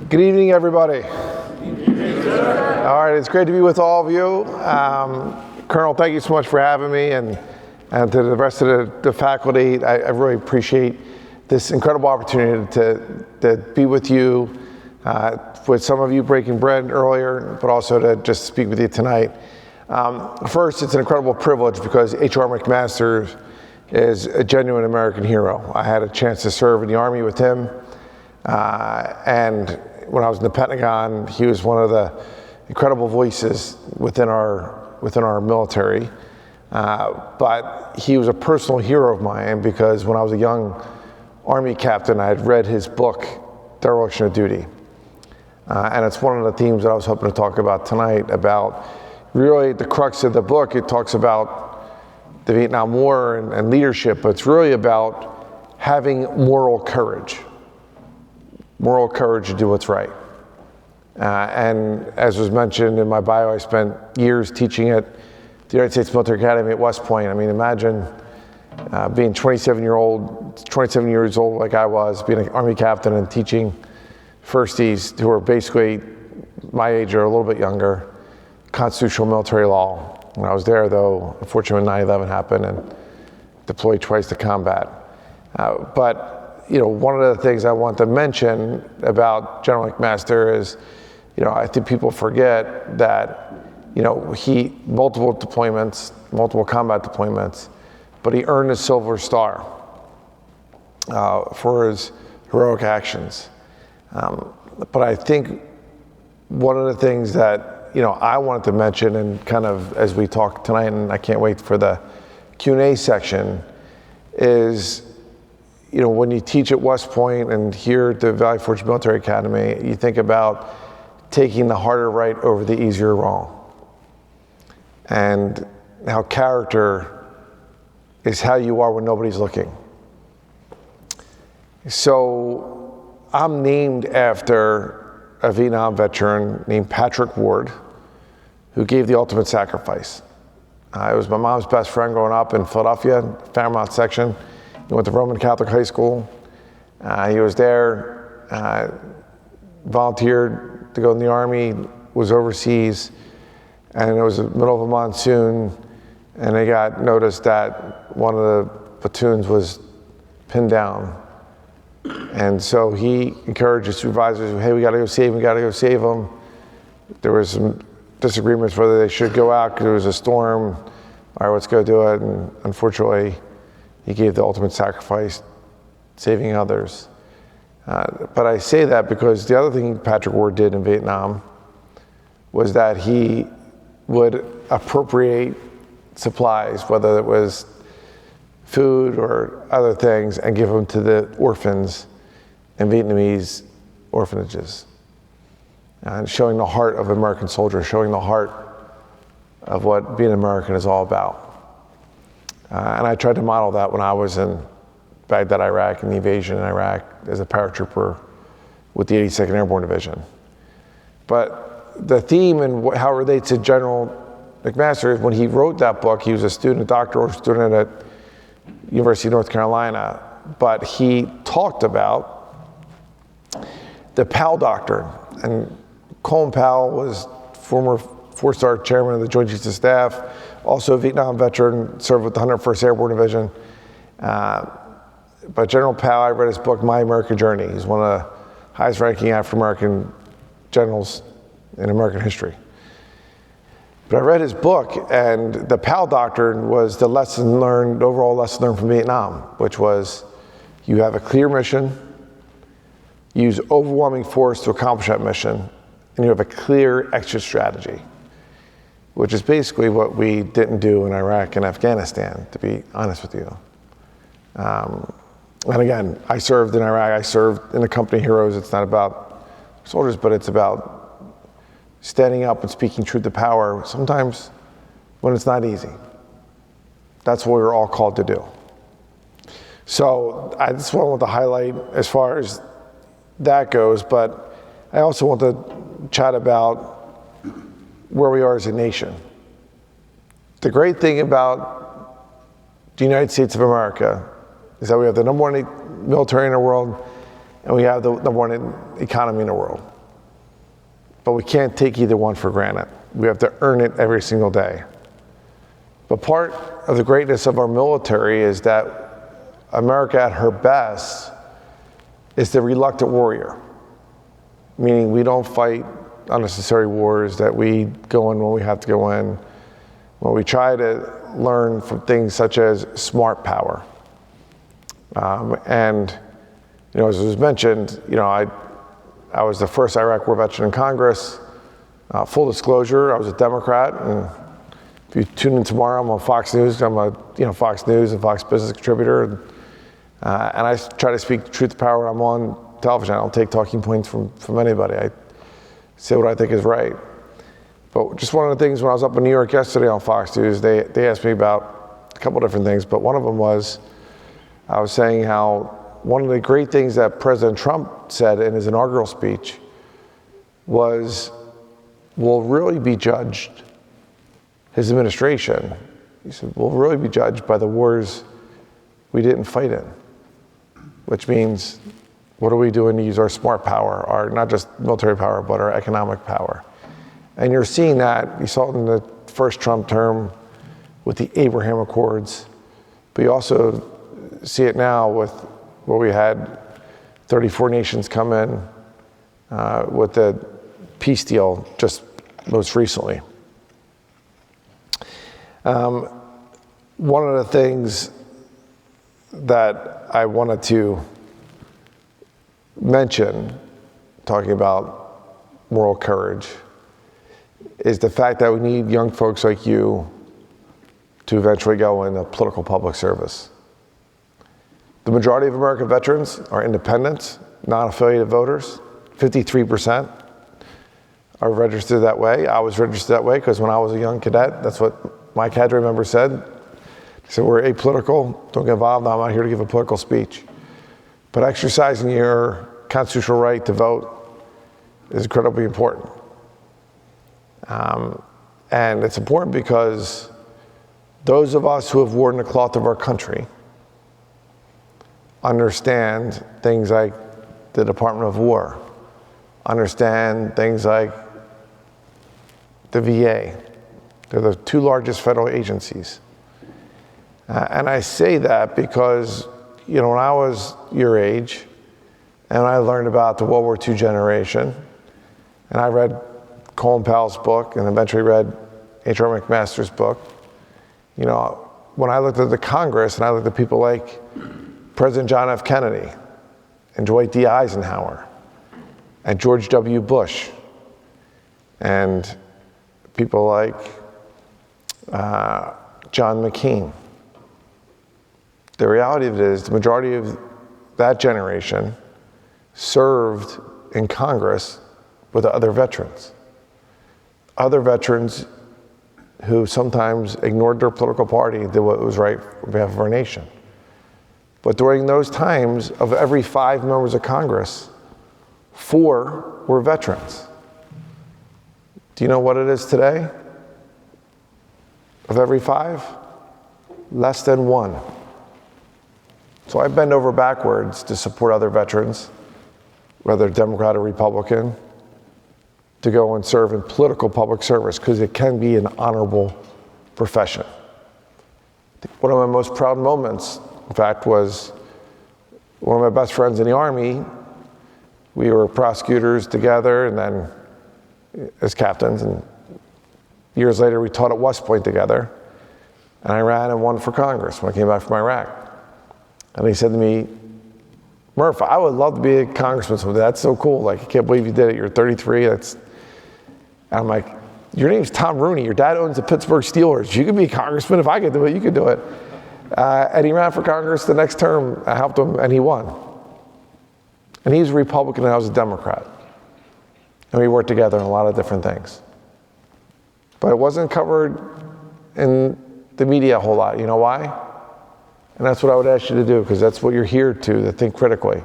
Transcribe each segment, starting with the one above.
Good evening, everybody. All right, it's great to be with all of you. Colonel, thank you so much for having me, and to the rest of the faculty, I really appreciate this incredible opportunity to be with you, with some of you breaking bread earlier, but also to just speak with you tonight. First, it's an incredible privilege because H.R. McMaster is a genuine American hero. I had a chance to serve in the Army with him, and when I was in the Pentagon, he was one of the incredible voices within our military. But he was a personal hero of mine because when I was a young Army captain, I had read his book, Dereliction of Duty. And it's one of the themes that I was hoping to talk about tonight, about really the crux of the book. It talks about the Vietnam War and leadership, but it's really about having moral courage to do what's right. And as was mentioned in my bio, I spent years teaching at the United States Military Academy at West Point. I mean, imagine being 27 years old like I was, being an Army captain and teaching firsties who are basically my age or a little bit younger, constitutional military law. When I was there, though, unfortunately, when 9/11 happened and deployed twice to combat. But one of the things I want to mention about General McMaster is, I think people forget that, he multiple combat deployments, but he earned a Silver Star for his heroic actions. But I think one of the things that, I wanted to mention, and kind of as we talk tonight, and I can't wait for the Q&A section, is, when you teach at West Point and here at the Valley Forge Military Academy, you think about taking the harder right over the easier wrong. And how character is how you are when nobody's looking. So I'm named after a Vietnam veteran named Patrick Ward, who gave the ultimate sacrifice. It was my mom's best friend growing up in Philadelphia, Fairmount section. He went to Roman Catholic High School. He was there, volunteered to go in the Army, was overseas, and it was the middle of a monsoon, and they got noticed that one of the platoons was pinned down. And so he encouraged his supervisors, hey, we gotta go save him. There was some disagreements whether they should go out because there was a storm. All right, let's go do it. And unfortunately, he gave the ultimate sacrifice, saving others. But I say that because the other thing Patrick Ward did in Vietnam was that he would appropriate supplies, whether it was food or other things, and give them to the orphans in Vietnamese orphanages. And showing the heart of an American soldier, showing the heart of what being American is all about. And I tried to model that when I was in Baghdad, Iraq, and the invasion in Iraq as a paratrooper with the 82nd Airborne Division. But the theme and how it relates to General McMaster is when he wrote that book, he was a doctoral student at University of North Carolina, but he talked about the Powell Doctrine. And Colin Powell was former four-star chairman of the Joint Chiefs of Staff, also a Vietnam veteran, served with the 101st Airborne Division. But General Powell, I read his book, My American Journey. He's one of the highest ranking African-American generals in American history. But I read his book, and the Powell Doctrine was the overall lesson learned from Vietnam, which was you have a clear mission, use overwhelming force to accomplish that mission, and you have a clear exit strategy, which is basically what we didn't do in Iraq and Afghanistan, to be honest with you. And again, I served in Iraq, I served in the company heroes. It's not about soldiers, but it's about standing up and speaking truth to power, sometimes when it's not easy. That's what we're all called to do. So I just want to highlight as far as that goes, but I also want to chat about where we are as a nation. The great thing about the United States of America is that we have the #1 military in the world, and we have the #1 economy in the world. but we can't take either one for granted. We have to earn it every single day. But part of the greatness of our military is that America at her best is the reluctant warrior, meaning we don't fight unnecessary wars, that we go in when we have to go in. When we try to learn from things such as smart power. And, as was mentioned, I was the first Iraq War veteran in Congress. Full disclosure, I was a Democrat, and if you tune in tomorrow, I'm on Fox News. I'm a Fox News and Fox Business contributor, and I try to speak the truth to power when I'm on television. I don't take talking points from anybody. I say what I think is right. But just one of the things when I was up in New York yesterday on Fox News, they asked me about a couple different things, but one of them was, I was saying how one of the great things that President Trump said in his inaugural speech was, we'll really be judged, his administration, he said, we'll really be judged by the wars we didn't fight in, which means, what are we doing to use our smart power, our not just military power, but our economic power? And you're seeing that, you saw it in the first Trump term with the Abraham Accords, but you also see it now with where we had 34 nations come in with the peace deal just most recently. One of the things that I wanted to mention, talking about moral courage, is the fact that we need young folks like you to eventually go into political public service. The majority of American veterans are independent, non-affiliated voters. 53% are registered that way. I was registered that way because when I was a young cadet, that's what my cadre member said. They said, we're apolitical, don't get involved, I'm not here to give a political speech. But exercising your constitutional right to vote is incredibly important. And it's important because those of us who have worn the cloth of our country understand things like the Department of War, understand things like the VA. They're the two largest federal agencies. And I say that because, when I was your age, and I learned about the World War II generation, and I read Colin Powell's book, and eventually read H.R. McMaster's book, when I looked at the Congress, and I looked at people like President John F. Kennedy, and Dwight D. Eisenhower, and George W. Bush, and people like John McCain. The reality of it is the majority of that generation served in Congress with other veterans. Other veterans who sometimes ignored their political party and did what was right on behalf of our nation. But during those times, of every 5 members of Congress, 4 were veterans. Do you know what it is today? Of every 5, less than 1. So I bend over backwards to support other veterans, whether Democrat or Republican, to go and serve in political public service, because it can be an honorable profession. One of my most proud moments, in fact, was one of my best friends in the Army. We were prosecutors together, and then as captains, and years later we taught at West Point together, and I ran and won for Congress when I came back from Iraq. And he said to me, Murph, I would love to be a congressman someday. That's so cool. Like, I can't believe you did it. You're 33. And I'm like, your name's Tom Rooney. Your dad owns the Pittsburgh Steelers. You could be a congressman. If I could do it, you could do it. And he ran for Congress the next term. I helped him, and he won. And he's a Republican, and I was a Democrat. And we worked together on a lot of different things. But it wasn't covered in the media a whole lot. You know why? And that's what I would ask you to do, because that's what you're here to think critically.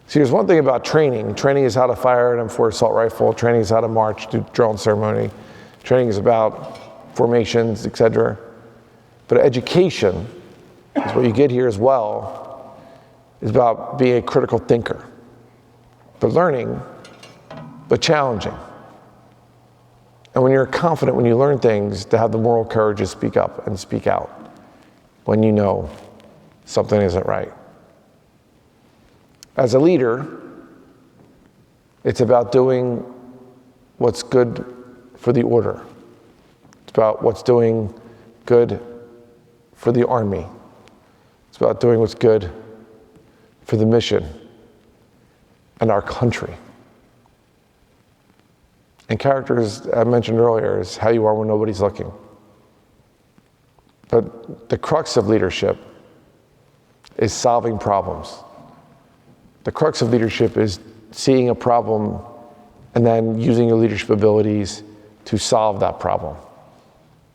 See, there's one thing about training. Training is how to fire an M4 assault rifle. Training is how to march, do drill and ceremony. Training is about formations, etc. But education is what you get here as well, is about being a critical thinker. But learning but challenging. And when you're confident, when you learn things, to have the moral courage to speak up and speak out when you know something isn't right. As a leader, it's about doing what's good for the order. It's about what's doing good for the army. It's about doing what's good for the mission and our country. And character, as I mentioned earlier, is how you are when nobody's looking. But the crux of leadership is solving problems. The crux of leadership is seeing a problem and then using your leadership abilities to solve that problem.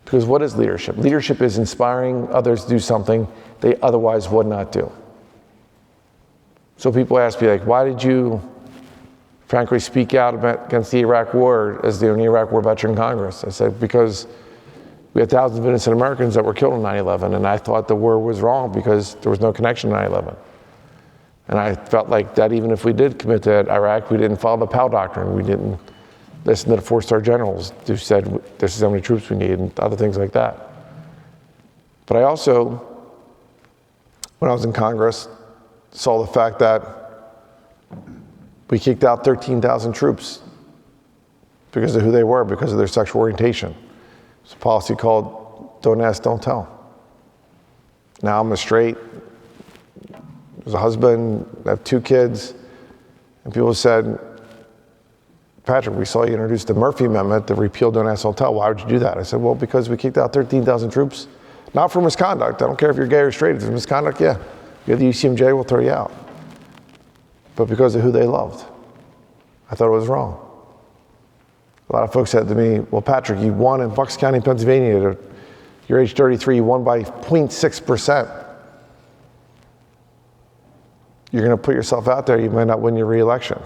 Because what is leadership? Leadership is inspiring others to do something they otherwise would not do. So people ask me, like, why did you frankly speak out against the Iraq War as the only Iraq War veteran in Congress? I said, because we had thousands of innocent Americans that were killed in 9/11, and I thought the war was wrong because there was no connection to 9/11. And I felt like that even if we did commit to Iraq, we didn't follow the POW doctrine. We didn't listen to the four-star generals who said, this is how many troops we need, and other things like that. But I also, when I was in Congress, saw the fact that we kicked out 13,000 troops because of who they were, because of their sexual orientation. It's a policy called don't ask, don't tell. Now I'm a straight, as a husband, I have 2 kids, and people said, Patrick, we saw you introduce the Murphy Amendment to repeal don't ask, don't tell. Why would you do that? I said, well, because we kicked out 13,000 troops, not for misconduct. I don't care if you're gay or straight. If it's misconduct, yeah. You're the UCMJ, we'll throw you out. But because of who they loved. I thought it was wrong. A lot of folks said to me, well, Patrick, you won in Bucks County, Pennsylvania. You're age 33, you won by 0.6%. You're going to put yourself out there, you might not win your re-election.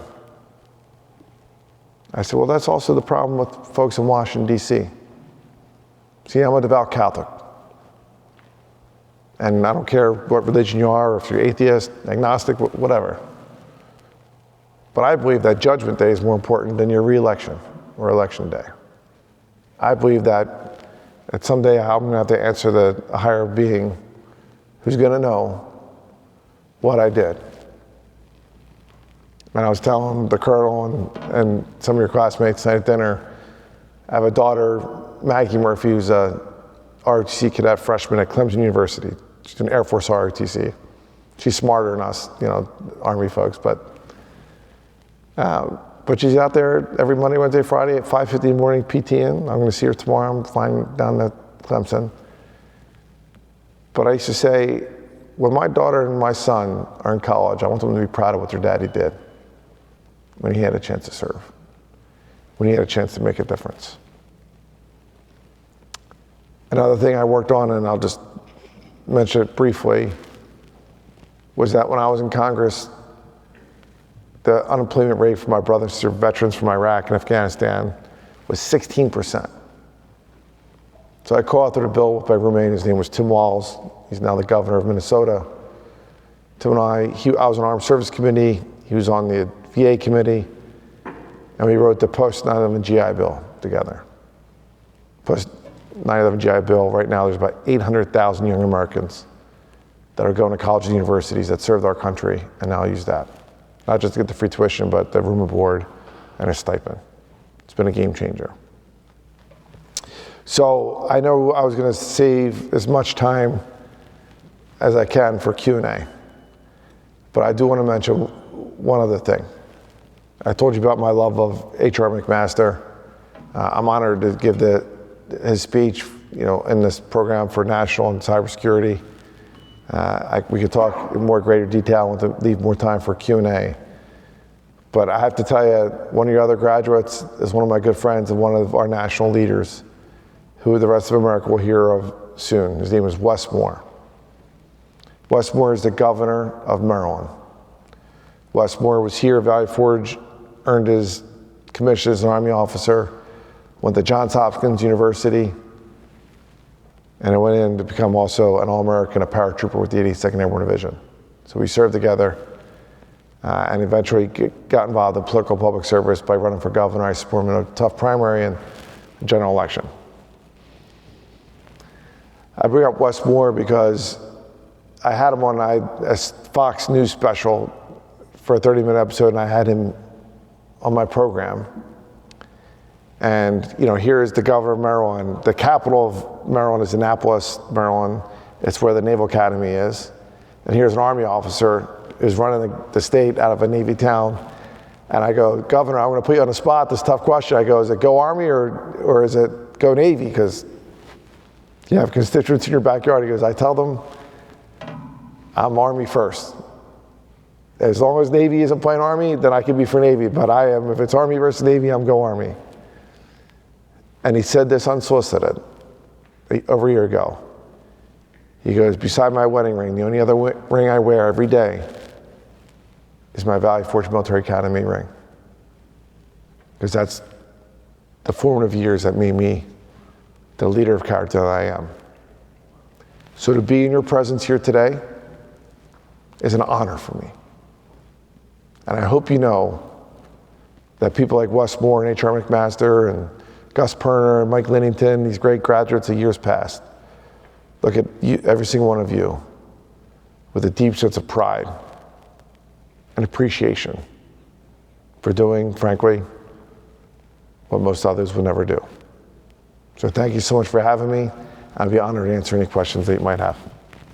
I said, well, that's also the problem with folks in Washington, D.C. See, I'm a devout Catholic. And I don't care what religion you are, or if you're atheist, agnostic, whatever. But I believe that Judgment Day is more important than your re-election or election day. I believe that someday I'm going to have to answer to a higher being who's going to know what I did. And I was telling the colonel and some of your classmates tonight at dinner, I have a daughter, Maggie Murphy, who's a ROTC cadet freshman at Clemson University. She's an Air Force ROTC. She's smarter than us, Army folks, but she's out there every Monday, Wednesday, Friday at 5:50 in the morning PTing. I'm going to see her tomorrow. I'm flying down to Clemson. But I used to say, when my daughter and my son are in college, I want them to be proud of what their daddy did when he had a chance to serve, when he had a chance to make a difference. Another thing I worked on, and I'll just mention it briefly, was that when I was in Congress, the unemployment rate for my brothers and veterans from Iraq and Afghanistan was 16%. So I co-authored a bill with my roommate. His name was Tim Walz. He's now the governor of Minnesota. Tim and I was on Armed Service Committee. He was on the VA committee. And we wrote the post-9/11 GI Bill together. Post-9/11 GI Bill, right now there's about 800,000 young Americans that are going to colleges and universities that served our country, and now use that. Not just to get the free tuition, but the room and board and a stipend. It's been a game changer. So I know I was going to save as much time as I can for Q&A, but I do want to mention one other thing. I told you about my love of H.R. McMaster. I'm honored to give his speech, in this program for national and cybersecurity. We could talk in more greater detail. I want to leave more time for Q&A. But I have to tell you, one of your other graduates is one of my good friends and one of our national leaders who the rest of America will hear of soon. His name is Wes Moore. Wes Moore is the governor of Maryland. Wes Moore was here at Valley Forge, earned his commission as an Army officer, went to Johns Hopkins University, and I went in to become also an All-American, a paratrooper with the 82nd Airborne Division. So we served together. and eventually got involved in political public service by running for governor. I supported him in a tough primary and general election. I bring up Wes Moore because I had him on a Fox News special for a 30-minute episode, and I had him on my program. And here is the governor of Maryland. The capital of Maryland is Annapolis, Maryland. It's where the Naval Academy is. And here's an Army officer who's running the state out of a Navy town. And I go, Governor, I'm going to put you on the spot. This tough question. I go, is it go Army or is it go Navy? Because you have constituents in your backyard. He goes, I tell them I'm Army first. As long as Navy isn't playing Army, then I can be for Navy. But if it's Army versus Navy, I'm go Army. And he said this unsolicited over a year ago. He goes, beside my wedding ring, the only other ring I wear every day is my Valley Forge Military Academy ring. Because that's the formative years that made me the leader of character that I am. So to be in your presence here today is an honor for me. And I hope you know that people like Wes Moore and H.R. McMaster and Gus Perner and Mike Linnington, these great graduates of years past, look at you, every single one of you with a deep sense of pride and appreciation for doing, frankly, what most others would never do. So thank you so much for having me. I'd be honored to answer any questions that you might have.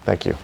Thank you.